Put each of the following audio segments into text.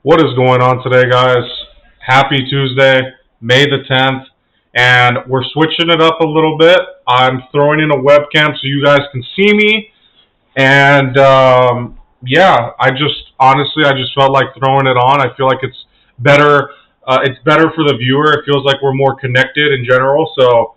What is going on today, guys? Happy Tuesday, May the 10th, and we're switching it up a little bit. I'm throwing in a webcam so you guys can see me, and yeah, I just felt like throwing it on. I feel like it's better. It's better for the viewer. It feels like we're more connected in general. So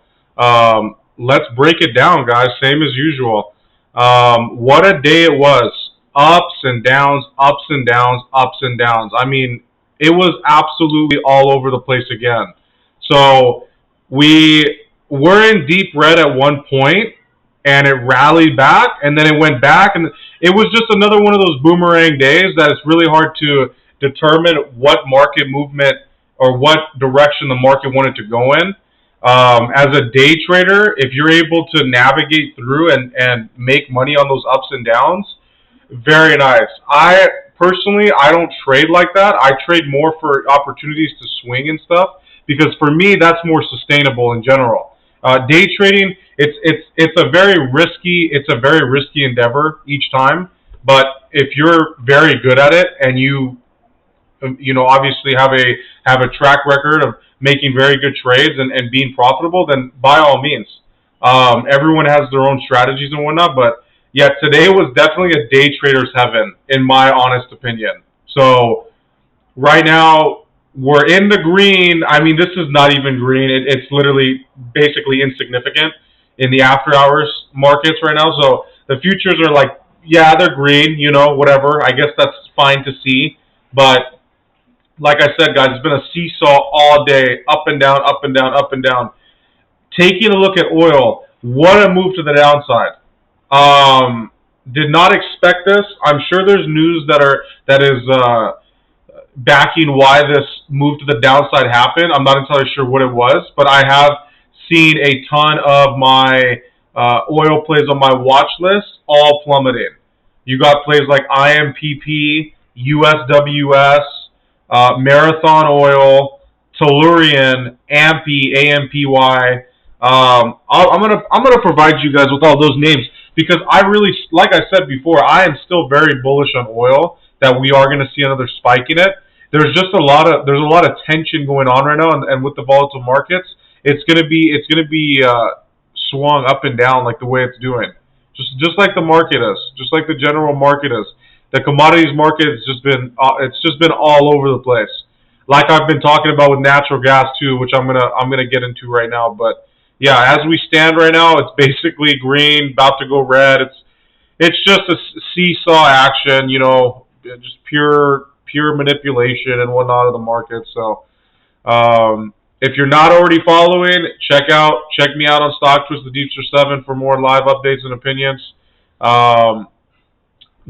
let's break it down, guys. Same as usual. What a day it was. Ups and downs, ups and downs, ups and downs. I mean, it was absolutely all over the place again. So we were in deep red at one point, and it rallied back, and then it went back, and it was just another one of those boomerang days that it's really hard to determine what market movement or what direction the market wanted to go in. As a day trader, if you're able to navigate through and make money on those ups and downs, very nice. I don't trade like that. I trade more for opportunities to swing and stuff because for me that's more sustainable in general. Day trading, it's a very risky endeavor each time. But if you're very good at it and you know obviously have a track record of making very good trades and being profitable, then by all means, everyone has their own strategies and whatnot. But yeah, today was definitely a day trader's heaven, in my honest opinion. So right now we're in the green. I mean, this is not even green. It's literally basically insignificant in the after hours markets right now. So the futures are like, yeah, they're green, you know, whatever. I guess that's fine to see. But like I said, guys, it's been a seesaw all day, up and down, up and down, up and down. Taking a look at oil, what a move to the downside. Did not expect this. I'm sure there's news that is backing why this move to the downside happened. I'm not entirely sure what it was, but I have seen a ton of my oil plays on my watch list all plummeting. You got plays like IMPP, USWS, Marathon Oil, Tellurian, AMPY. I'm gonna provide you guys with all those names because I really, like I said before, I am still very bullish on oil that we are gonna see another spike in it. There's a lot of tension going on right now, and with the volatile markets, it's gonna be swung up and down like the way it's doing, just like the market is, just like the general market is. The commodities market has just been all over the place, like I've been talking about with natural gas too, which I'm gonna get into right now. But yeah, as we stand right now, it's basically green, about to go red. It's just a seesaw action, you know, just pure manipulation and whatnot of the market. So if you're not already following, check me out on stocktwits, the Deepster 7 for more live updates and opinions.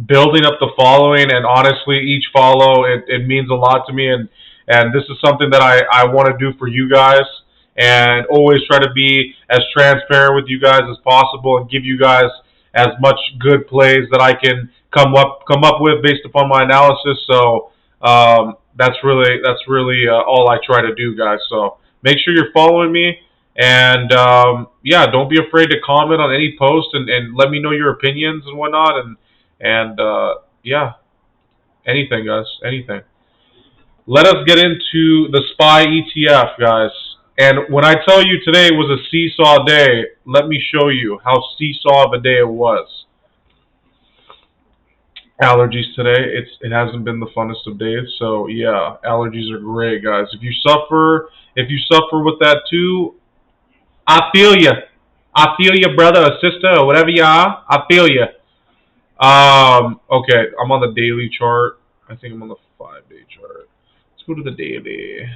Building up the following, and honestly, each follow it means a lot to me, and this is something that I want to do for you guys, and always try to be as transparent with you guys as possible and give you guys as much good plays that I can come up with based upon my analysis. So that's really all I try to do, guys. So make sure you're following me, and yeah, don't be afraid to comment on any post and let me know your opinions and whatnot, and yeah, anything, guys, anything. Let us get into the SPY ETF, guys. And when I tell you today was a seesaw day, let me show you how seesaw of a day it was. Allergies today, it hasn't been the funnest of days, so yeah, allergies are great, guys. If you suffer with that too, I feel you. I feel you, brother or sister or whatever you are. I feel you. Okay, I'm on the daily chart. I think I'm on the 5-day chart. Let's go to the daily.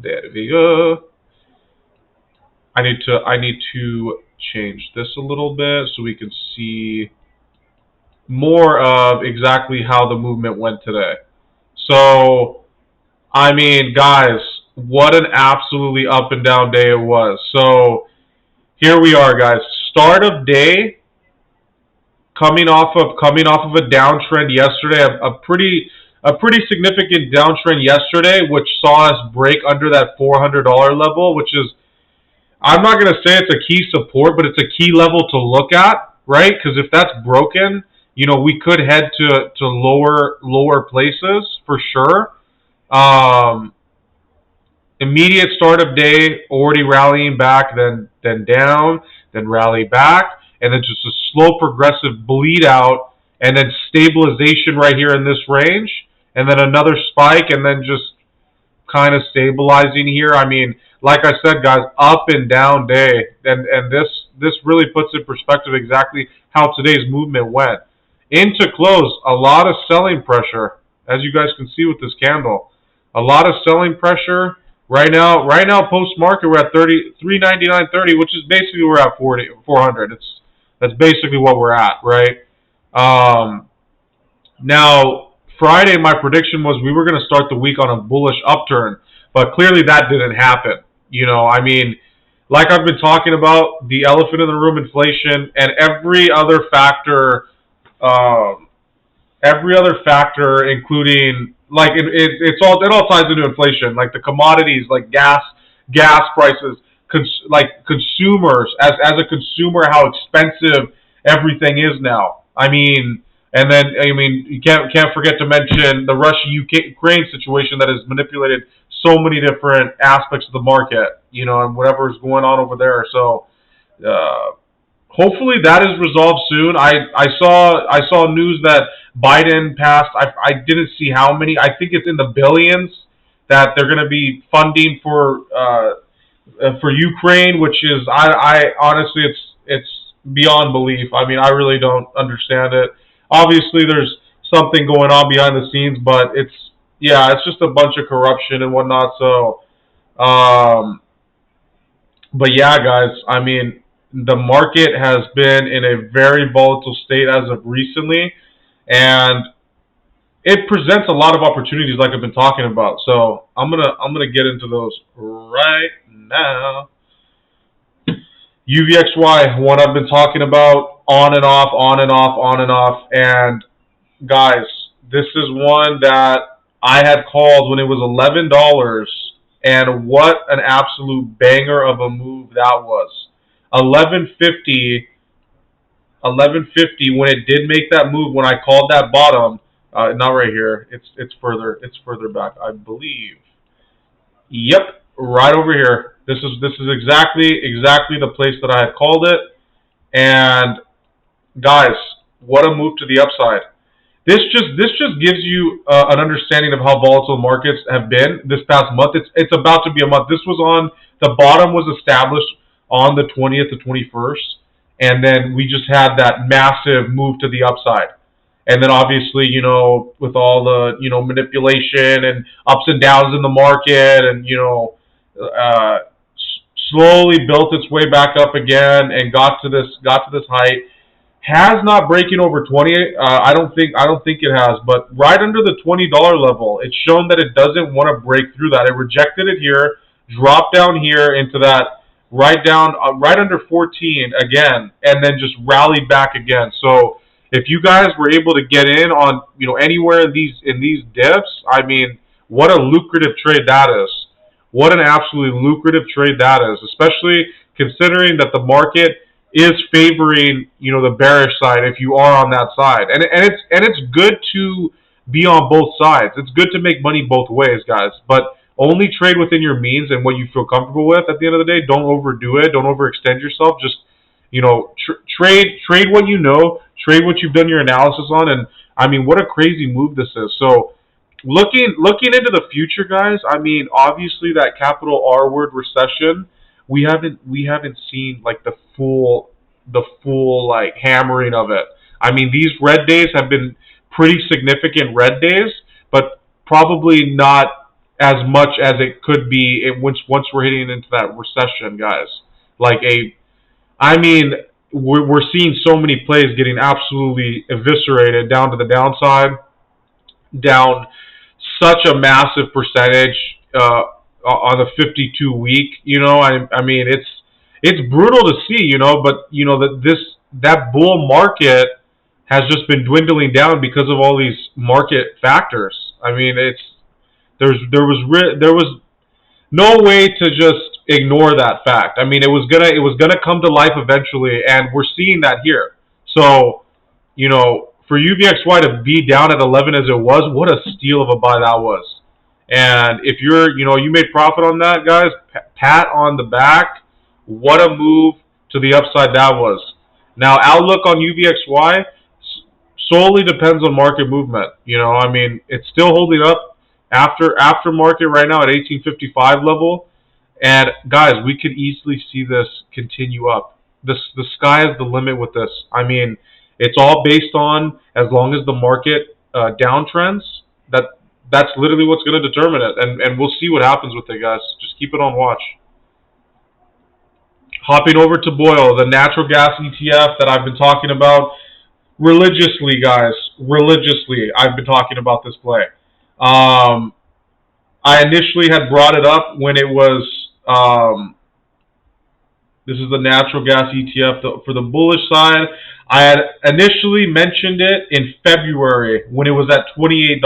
There we go. I need to change this a little bit so we can see more of exactly how the movement went today. So, I mean, guys, what an absolutely up and down day it was. So, here we are, guys. Start of day, coming off of a downtrend yesterday, a pretty significant downtrend yesterday, which saw us break under that $400 level, which is, I'm not going to say it's a key support, but it's a key level to look at, right? Because if that's broken, we could head to lower places for sure. Um, Immediate start of day, already rallying back, then down, then rally back, and then just a slow progressive bleed out, and then stabilization right here in this range, and then another spike, and then just kind of stabilizing here. I mean, like I said, guys, up and down day, and this really puts in perspective exactly how today's movement went. Into close, a lot of selling pressure, as you guys can see with this candle. A lot of selling pressure. Right now, post market we're at 399.30, which is basically we're at 400. That's basically what we're at, right? Now Friday, my prediction was we were going to start the week on a bullish upturn, but clearly that didn't happen. I mean, like I've been talking about, the elephant in the room, inflation, and every other factor, including like it all ties into inflation, like the commodities, like gas prices, consumers, as a consumer, how expensive everything is now. And then you can't forget to mention the Russia-Ukraine situation that has manipulated so many different aspects of the market, and whatever is going on over there. So hopefully that is resolved soon. I saw news that Biden passed. I didn't see how many. I think it's in the billions that they're going to be funding for Ukraine, which is I honestly it's beyond belief. I mean, I really don't understand it. Obviously, there's something going on behind the scenes, but it's just a bunch of corruption and whatnot. So, but yeah, guys, I mean, the market has been in a very volatile state as of recently, and it presents a lot of opportunities, like I've been talking about. So I'm gonna get into those right now. Uvxy, one I've been talking about, on and off, on and off, on and off. And guys, this is one that I had called when it was $11, and what an absolute banger of a move that was. 11.50 when it did make that move, when I called that bottom. Not right here. It's further back, I believe. Yep, right over here. This is exactly the place that I had called it. And guys, what a move to the upside. This just gives you an understanding of how volatile markets have been this past month. It's about to be a month. This was on the bottom, was established on the 20th to 21st, and then we just had that massive move to the upside. And then obviously, with all the manipulation and ups and downs in the market, and slowly built its way back up again and got to this height. Has not breaking over 20. I don't think it has, but right under the $20 level, it's shown that it doesn't want to break through that. It rejected it here, dropped down here into that right under 14 again, and then just rallied back again. So if you guys were able to get in on anywhere in these dips, I mean, what a lucrative trade that is. What an absolutely lucrative trade that is, especially considering that the market is favoring, the bearish side if you are on that side. And it's good to be on both sides. It's good to make money both ways, guys. But only trade within your means and what you feel comfortable with at the end of the day. Don't overdo it. Don't overextend yourself. Just, trade what you know, trade what you've done your analysis on. And I mean, what a crazy move this is. So looking into the future, guys, I mean, obviously that capital R word, recession, we haven't seen like the full like hammering of it. I mean, these red days have been pretty significant red days, but probably not as much as it could be once we're hitting into that recession, guys. We're seeing so many plays getting absolutely eviscerated down to the downside, down such a massive percentage on the 52 week. I mean, it's brutal to see, but that bull market has just been dwindling down because of all these market factors. I mean, there was no way to just ignore that fact. I mean, it was gonna come to life eventually, and we're seeing that here. So, for UVXY to be down at 11 as it was, what a steal of a buy that was. And if you're, you made profit on that, guys, pat on the back. What a move to the upside that was. Now, outlook on UVXY solely depends on market movement. It's still holding up after market right now at 1855 level. And guys, we could easily see this continue up. The sky is the limit with this. It's all based on, as long as the market downtrends, that's literally what's going to determine it. And we'll see what happens with it, guys. Just keep it on watch. Hopping over to BOIL, the natural gas ETF that I've been talking about religiously, guys. Religiously, I've been talking about this play. I initially had brought it up when it was, this is the natural gas ETF for the bullish side. I had initially mentioned it in February when it was at $28.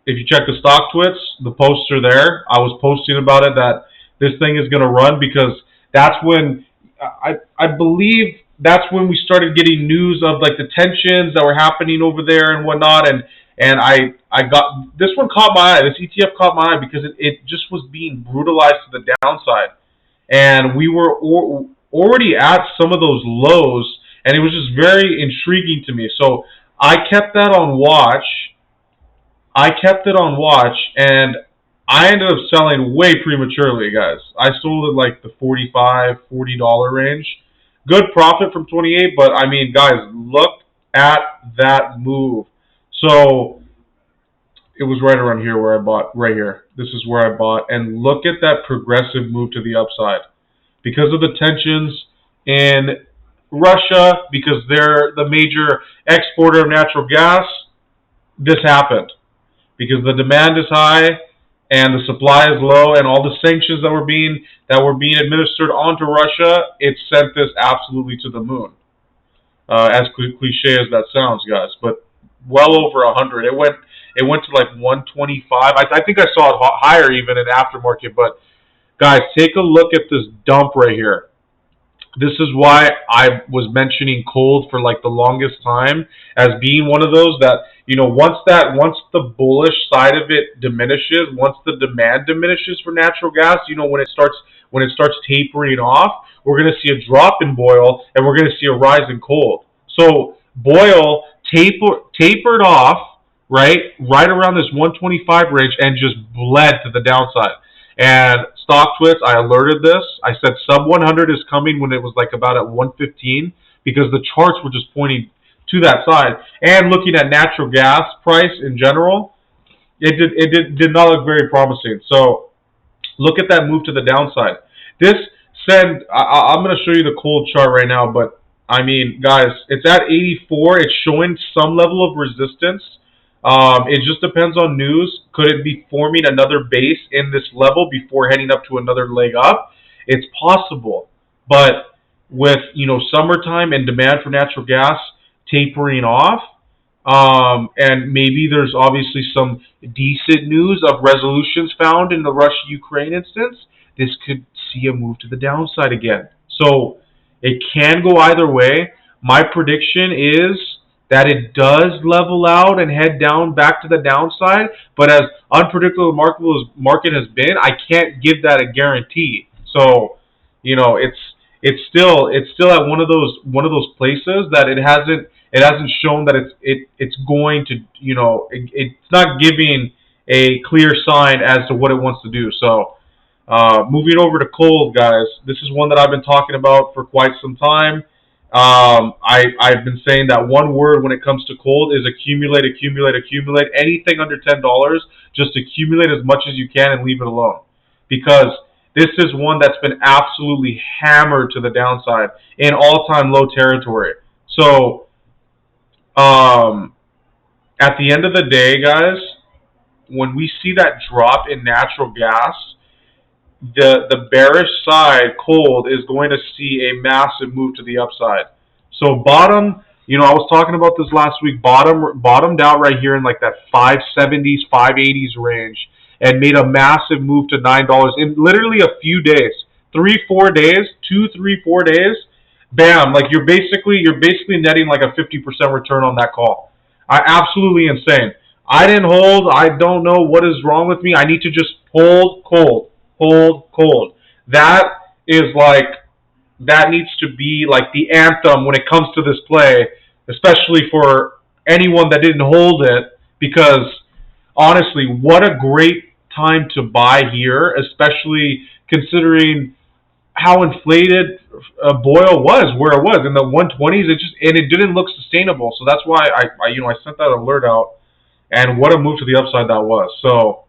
If you check the stocktwits, the posts are there. I was posting about it that this thing is going to run, because that's when I believe that's when we started getting news of like the tensions that were happening over there and whatnot. And I got this one caught my eye. This ETF caught my eye because it just was being brutalized to the downside, and we were already at some of those lows, and it was just very intriguing to me. So I kept that on watch. And I ended up selling way prematurely, guys. I sold it like the $45, $40 range. Good profit from 28, but guys, look at that move. So it was right around here where I bought, right here. This is where I bought, and look at that progressive move to the upside. Because of the tensions in Russia, because they're the major exporter of natural gas, this happened. Because the demand is high and the supply is low, and all the sanctions that were being administered onto Russia, it sent this absolutely to the moon. As cliche as that sounds, guys, but well over 100. It went to like 125. I think I saw it higher even in aftermarket. But guys, take a look at this dump right here. This is why I was mentioning KOLD for like the longest time as being one of those that, once the bullish side of it diminishes, once the demand diminishes for natural gas, when it starts tapering off, we're going to see a drop in BOIL and we're going to see a rise in KOLD. So BOIL tapered off right around this 125 range and just bled to the downside. And stocktwits, I alerted this. I said sub 100 is coming when it was like about at 115, because the charts were just pointing to that side. And looking at natural gas price in general, it did not look very promising. So look at that move to the downside. I'm going to show you the KOLD chart right now, but guys, it's at 84. It's showing some level of resistance. It just depends on news. Could it be forming another base in this level before heading up to another leg up? It's possible. But with, summertime and demand for natural gas tapering off, and maybe there's obviously some decent news of resolutions found in the Russia-Ukraine instance, this could see a move to the downside again. So it can go either way. My prediction is that it does level out and head down back to the downside, but as unpredictable the market has been, I can't give that a guarantee. So, it's still at one of those places that it hasn't shown that it's going to, it's not giving a clear sign as to what it wants to do. So moving over to KOLD, guys, this is one that I've been talking about for quite some time. I've been saying that one word when it comes to KOLD is accumulate, accumulate, accumulate. Anything under $10, just accumulate as much as you can and leave it alone. Because this is one that's been absolutely hammered to the downside in all-time low territory. So, at the end of the day, guys, when we see that drop in natural gas, the bearish side, KOLD, is going to see a massive move to the upside. So bottom, I was talking about this last week, bottomed out right here in like that 570s, 580s range, and made a massive move to $9 in literally a few days. 3-4 days, 2, 3, 4 days. bam, like you're basically netting like a 50% return on that call. Absolutely insane. I didn't hold. I don't know what is wrong with me. I need to just hold cold, hold cold. That is like that needs to be like the anthem when it comes to this play, especially for anyone that didn't hold it. Because honestly, what a great time to buy here, especially considering how inflated Boyle was, where it was in the 120s. It didn't look sustainable. So that's why I sent that alert out. And what a move to the upside that was. So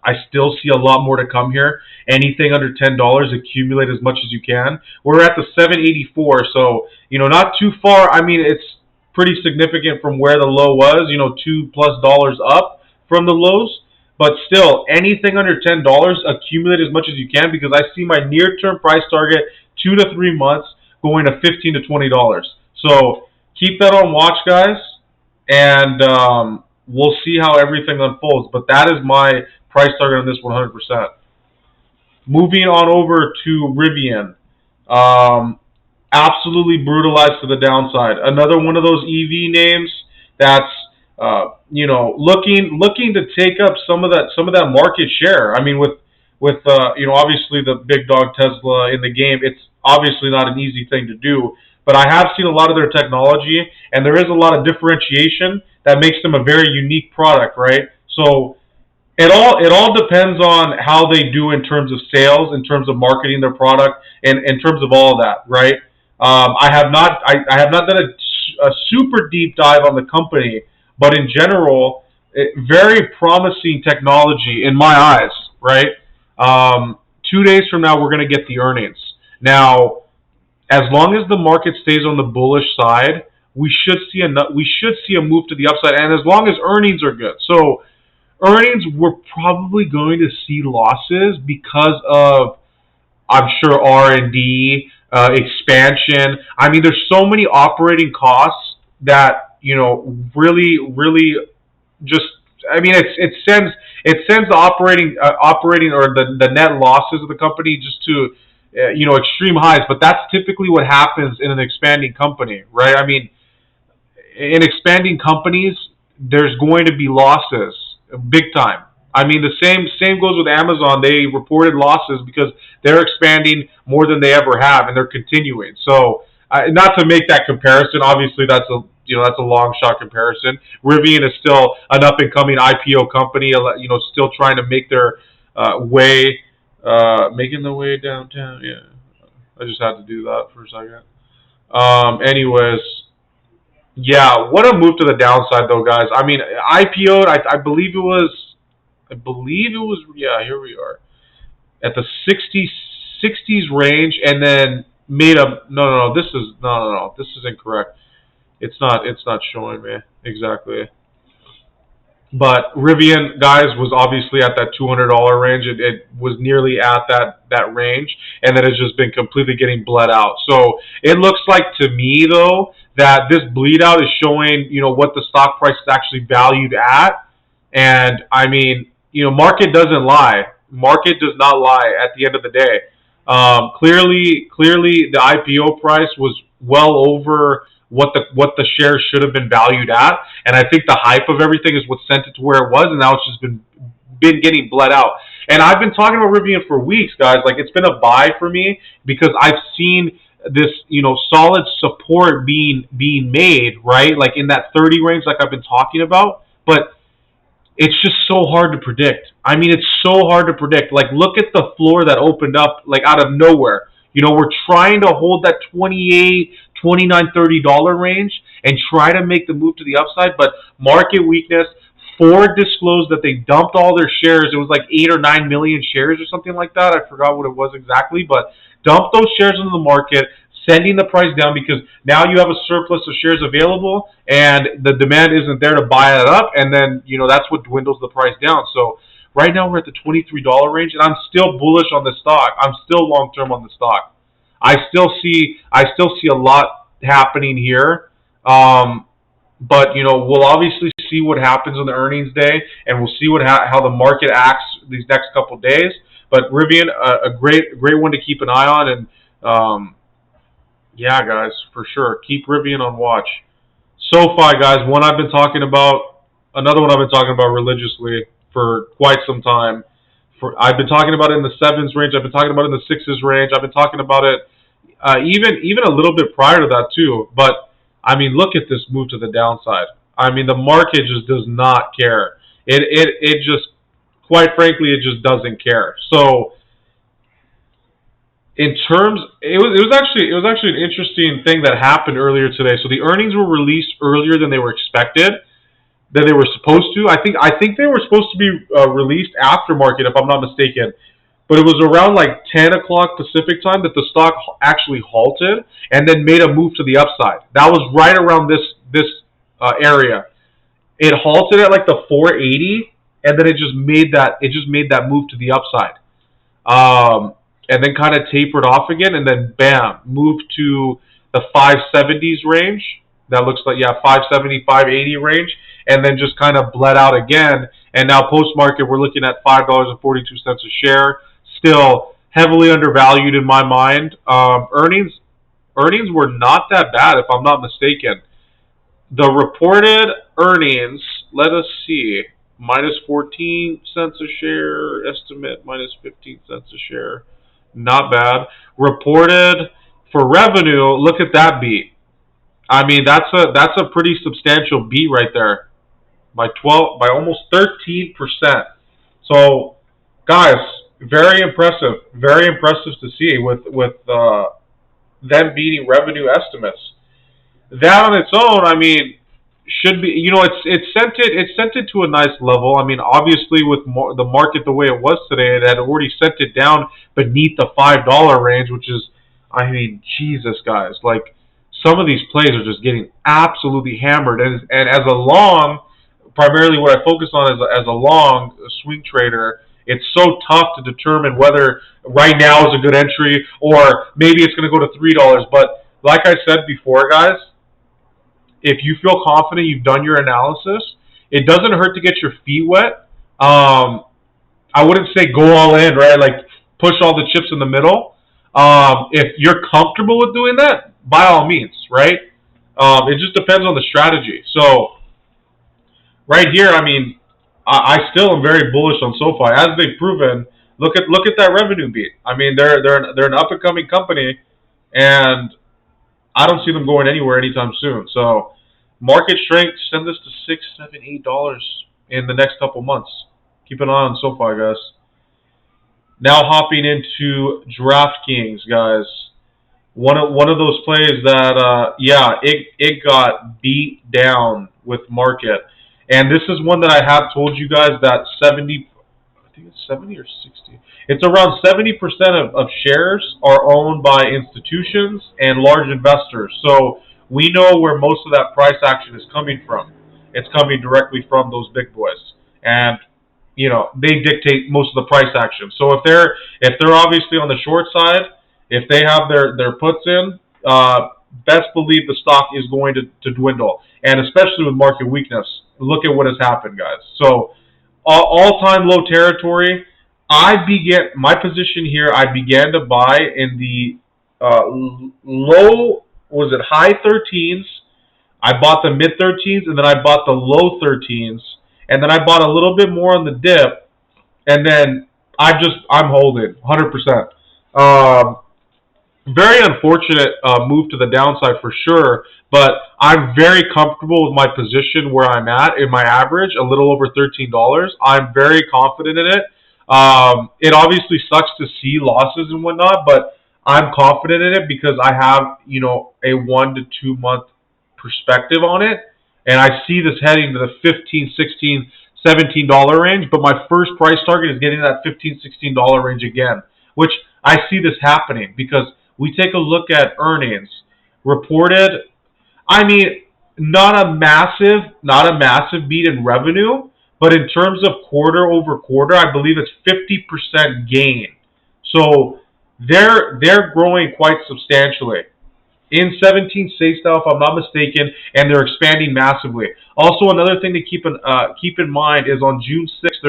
I still see a lot more to come here. Anything under $10, accumulate as much as you can. We're at the 784, so not too far. I mean, it's pretty significant from where the low was. $2+ up from the lows. But still, anything under $10, accumulate as much as you can, because I see my near-term price target 2 to 3 months going to $15 to $20. So keep that on watch, guys, and we'll see how everything unfolds. But that is my price target on this 100%. Moving on over to Rivien. Absolutely brutalized to the downside. Another one of those EV names that's looking to take up some of that market share. I mean, with obviously the big dog Tesla in the game, it's obviously not an easy thing to do. But I have seen a lot of their technology, and there is a lot of differentiation that makes them a very unique product, right? So it all depends on how they do in terms of sales, in terms of marketing their product, and in terms of all of that, right? I have not done a super deep dive on the company, but in general, very promising technology in my eyes, right? 2 days from now, we're going to get the earnings. Now, as long as the market stays on the bullish side, we should see a move to the upside, and as long as earnings are good. So earnings, we're probably going to see losses because of, I'm sure, R&D, expansion. I mean, there's so many operating costs that really just. I mean, it sends the operating or the net losses of the company just to extreme highs. But that's typically what happens in an expanding company, right? I mean, in expanding companies, there's going to be losses, big time. I mean, the same goes with Amazon. They reported losses because they're expanding more than they ever have, and they're continuing. So, not to make that comparison, obviously that's a long shot comparison. Rivien is still an up and coming IPO company, still trying to make their way, making the way downtown. Yeah, I just had to do that for a second. Anyways. Yeah, what a move to the downside, though, guys. I mean, IPO'd. I believe it was. Yeah, here we are at the 60s range, and then made a. No. This is incorrect. It's not showing me exactly. But Rivien, guys, was obviously at that $200 range. It was nearly at that range, and then it's just been completely getting bled out. So it looks like to me, though, that this bleed out is showing, what the stock price is actually valued at. And I mean, market doesn't lie. Market does not lie at the end of the day. Clearly, the IPO price was well over what the shares should have been valued at, and I think the hype of everything is what sent it to where it was, and now it's just been getting bled out. And I've been talking about Rivien for weeks, guys. Like, it's been a buy for me because I've seen this, solid support being made, right? Like in that 30 range, like I've been talking about, but it's just so hard to predict. I mean, it's so hard to predict. Like, look at the floor that opened up, like, out of nowhere. We're trying to hold that $28, $29, $30 range and try to make the move to the upside, but market weakness. Ford disclosed that they dumped all their shares. It was like 8 or 9 million shares or something like that. I forgot what it was exactly, but dumped those shares into the market, sending the price down because now you have a surplus of shares available and the demand isn't there to buy it up, and then that's what dwindles the price down. So right now we're at the $23 range, and I'm still bullish on the stock. I'm still long term on the stock. I still see a lot happening here. But we'll obviously see what happens on the earnings day, and we'll see how the market acts these next couple days. But Rivien, a great one to keep an eye on, and Yeah, guys, for sure. Keep Rivien on watch. SOFI, guys, one I've been talking about, another one I've been talking about religiously for quite some time. I've been talking about it in the sevens range. I've been talking about it in the sixes range. I've been talking about it even a little bit prior to that too. But I mean, look at this move to the downside. I mean, the market just does not care. It just, quite frankly, it just doesn't care. So in terms, it was actually an interesting thing that happened earlier today. So the earnings were released earlier than they were expected, than they were supposed to. I think they were supposed to be released after market, if I'm not mistaken. But it was around like 10 o'clock Pacific time that the stock actually halted and then made a move to the upside. That was right around this area. It halted at like the 480, and then it just made that move to the upside. And then kind of tapered off again, and then bam, moved to the 570s range. That looks like, yeah, 570, 580 range, and then just kind of bled out again. And now post market, we're looking at $5.42 a share. Still heavily undervalued in my mind. Earnings were not that bad, if I'm not mistaken. The reported earnings, let us see, minus 14 cents a share, estimate minus 15 cents a share. Not bad. Reported for revenue, look at that beat. I mean, that's a pretty substantial beat right there, by almost 13%. So, guys, very impressive to see with them beating revenue estimates. That on its own, I mean, should be, it's sent it to a nice level. I mean, obviously with the market the way it was today, it had already sent it down beneath the $5 range, which is, I mean, Jesus, guys, like some of these plays are just getting absolutely hammered. And as a long, primarily what I focus on as a long swing trader, it's so tough to determine whether right now is a good entry or maybe it's going to go to $3. But like I said before, guys, if you feel confident, you've done your analysis, it doesn't hurt to get your feet wet. I wouldn't say go all in, right? Like push all the chips in the middle. If you're comfortable with doing that, by all means, right? It just depends on the strategy. So right here, I mean, I still am very bullish on SoFi, as they've proven. Look at that revenue beat. I mean, they're an up and coming company, and I don't see them going anywhere anytime soon. So market strength, send this to $6, $7, $8 in the next couple months. Keep an eye on SoFi, guys. Now hopping into DraftKings, guys. One of those plays that it got beat down with market, and this is one that I have told you guys that 70, I think it's 70 or 60. It's around 70% of shares are owned by institutions and large investors. So we know where most of that price action is coming from. It's coming directly from those big boys, and they dictate most of the price action. So if they're obviously on the short side, if they have their puts in, best believe the stock is going to dwindle, and especially with market weakness. Look at what has happened, guys. So all-time low territory. My position here, I began to buy in the high 13s. I bought the mid 13s, and then I bought the low 13s, and then I bought a little bit more on the dip, and then I'm holding 100%. Very unfortunate move to the downside for sure, but I'm very comfortable with my position where I'm at in my average, a little over $13. I'm very confident in it. It obviously sucks to see losses and whatnot, but I'm confident in it because I have, a 1 to 2 month perspective on it, and I see this heading to the $15, $16, $17 range, but my first price target is getting that $15, $16 range again, which I see this happening because we take a look at earnings reported. I mean, not a massive beat in revenue, but in terms of quarter over quarter, I believe it's 50% gain. So they're growing quite substantially. In 17 state style, if I'm not mistaken, and they're expanding massively. Also, another thing to keep in mind is on June 6th,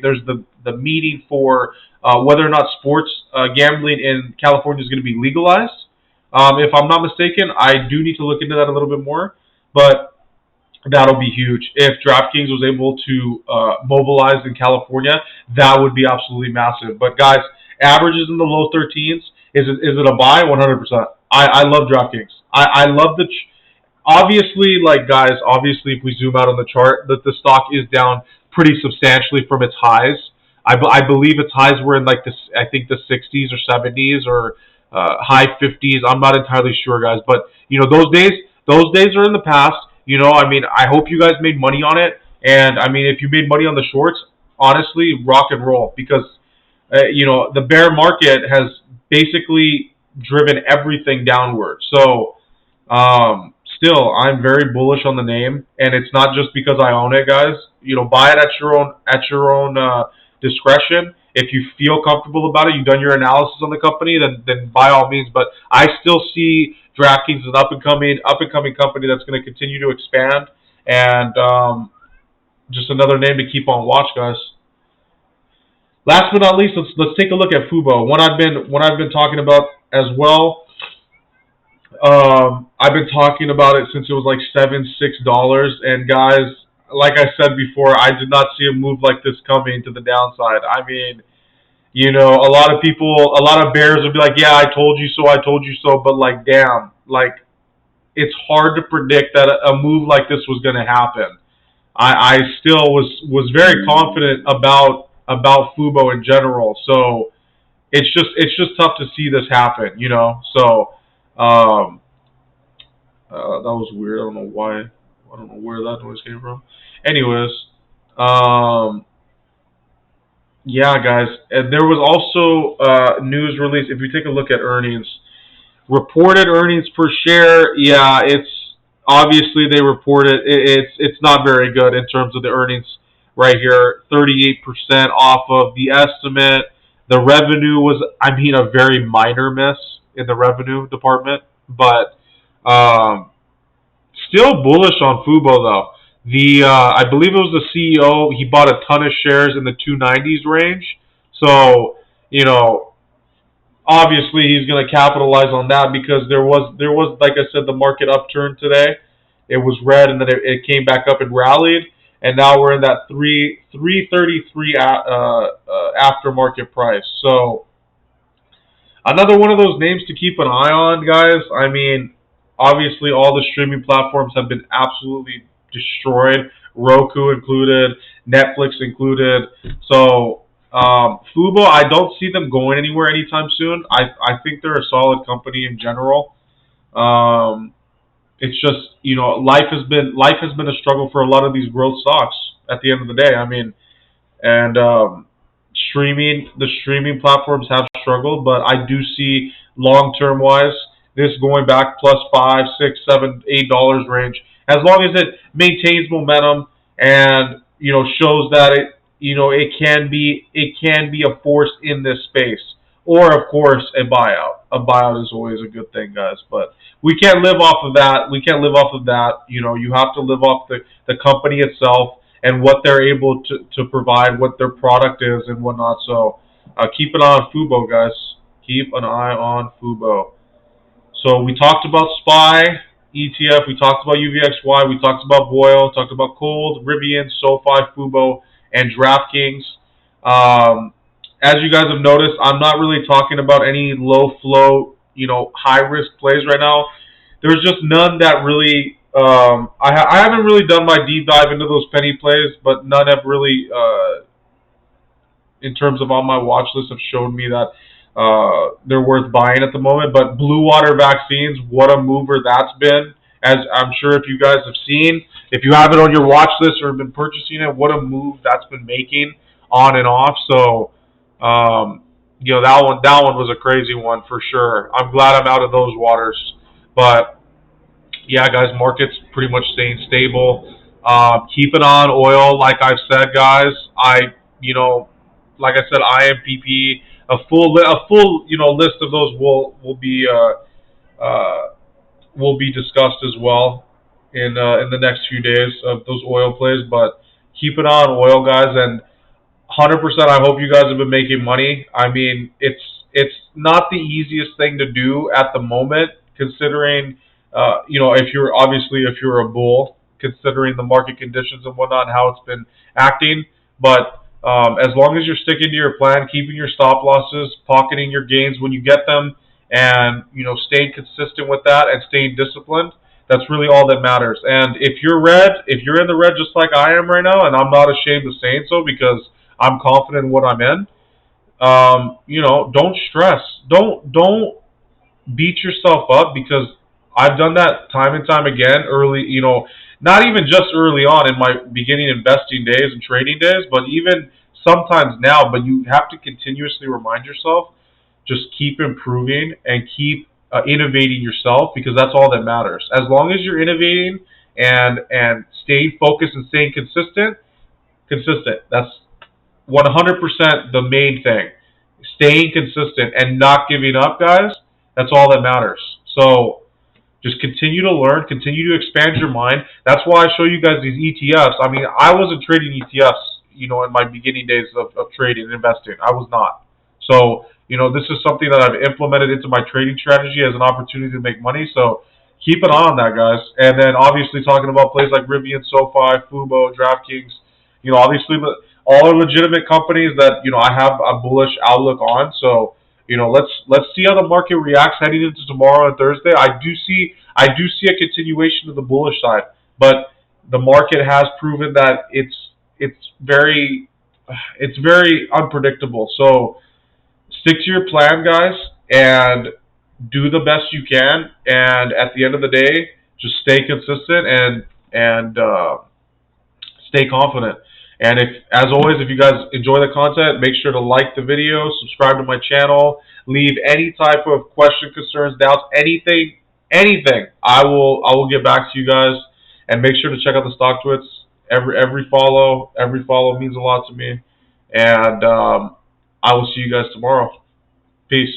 there's the meeting for whether or not sports gambling in California is going to be legalized. If I'm not mistaken, I do need to look into that a little bit more, but that'll be huge. If DraftKings was able to mobilize in California, that would be absolutely massive. But guys, averages in the low 13s. Is it a buy? 100%. I love DraftKings. I love obviously, like guys, obviously, if we zoom out on the chart, that the stock is down pretty substantially from its highs. I believe its highs were in like I think the 60s or 70s or high 50s. I'm not entirely sure, guys, but those days are in the past. I mean, I hope you guys made money on it, and I mean, if you made money on the shorts, honestly, rock and roll because the bear market has basically driven everything downward. So, still, I'm very bullish on the name, and it's not just because I own it, guys. Buy it at your own discretion. If you feel comfortable about it, you've done your analysis on the company, then by all means. But I still see DraftKings as an up and coming company that's going to continue to expand, and just another name to keep on watch, guys. Last but not least, let's take a look at Fubo. One I've been talking about as well. I've been talking about it since it was like $6, and guys, like I said before, I did not see a move like this coming to the downside. I mean, a lot of bears would be like, yeah, I told you so, but like, damn, like, it's hard to predict that a move like this was going to happen. I still was very confident about Fubo in general, so it's just tough to see this happen, So that was weird. I don't know why. I don't know where that noise came from. Anyways, yeah, guys. And there was also news release. If you take a look at earnings, reported earnings per share, yeah, it's obviously they reported it's not very good in terms of the earnings right here. 38% off of the estimate. The revenue was, a very minor miss in the revenue department, but still bullish on Fubo though. I believe it was the CEO. He bought a ton of shares in the 290s range, so obviously he's going to capitalize on that because there was like I said, the market upturn today. It was red and then it came back up and rallied, and now we're in that 333 aftermarket price. So another one of those names to keep an eye on, guys. I mean, obviously all the streaming platforms have been absolutely destroyed, Roku included, Netflix included. So Fubo, I don't see them going anywhere anytime soon. I think they're a solid company in general. It's just life has been a struggle for a lot of these growth stocks. At the end of the day, I mean, and the streaming platforms have struggled, but I do see long term wise this going back plus $5, $6, $7, $8 range, as long as it maintains momentum and shows that it can be a force in this space, or of course a buyout. A buyout is always a good thing, guys, but we can't live off of that. You have to live off the company itself and what they're able to provide, what their product is and whatnot. So keep an eye on Fubo, guys. Keep an eye on Fubo. So we talked about SPY, ETF, we talked about Uvxy, we talked about Boyle, talked about KOLD, Rivien, SOFI, Fubo, and DraftKings. As you guys have noticed, I'm not really talking about any low flow, high risk plays right now. There's just none that really. I haven't really done my deep dive into those penny plays, but none have really, in terms of on my watch list, have shown me that they're worth buying at the moment. But Blue Water Vaccines, what a mover that's been. As I'm sure if you guys have seen, if you have it on your watch list or have been purchasing it, what a move that's been making on and off. So, that one was a crazy one for sure. I'm glad I'm out of those waters. But yeah, guys, market's pretty much staying stable. Keep it on oil, like I've said, guys. Like I said, IMPP, a full list of those will be discussed as well in the next few days of those oil plays. But keep it on oil, guys, and 100%. I hope you guys have been making money. I mean, it's not the easiest thing to do at the moment. considering, if you're a bull, considering the market conditions and whatnot, how it's been acting. But as long as you're sticking to your plan, keeping your stop losses, pocketing your gains when you get them, and staying consistent with that and staying disciplined, that's really all that matters. And if you're in the red just like I am right now, and I'm not ashamed of saying so because I'm confident in what I'm in, don't stress. Don't beat yourself up, because I've done that time and time again early, not even just early on in my beginning investing days and trading days, but even sometimes now. But you have to continuously remind yourself, just keep improving and keep innovating yourself, because that's all that matters. As long as you're innovating and staying focused and staying consistent, that's 100% the main thing. Staying consistent and not giving up, guys. That's all that matters. So just continue to learn, continue to expand your mind. That's why I show you guys these ETFs. I mean, I wasn't trading ETFs, in my beginning days of trading and investing. I was not. So, this is something that I've implemented into my trading strategy as an opportunity to make money. So keep an eye on that, guys. And then obviously talking about places like Rivien, SOFI, Fubo, DraftKings, obviously all are legitimate companies that, I have a bullish outlook on. So, let's see how the market reacts heading into tomorrow and Thursday. I do see a continuation of the bullish side, but the market has proven that it's very unpredictable. So stick to your plan, guys, and do the best you can. And at the end of the day, just stay consistent and stay confident. And as always, if you guys enjoy the content, make sure to like the video, subscribe to my channel, leave any type of question, concerns, doubts, anything. I will get back to you guys, and make sure to check out the stocktwits. Every follow means a lot to me, and I will see you guys tomorrow. Peace.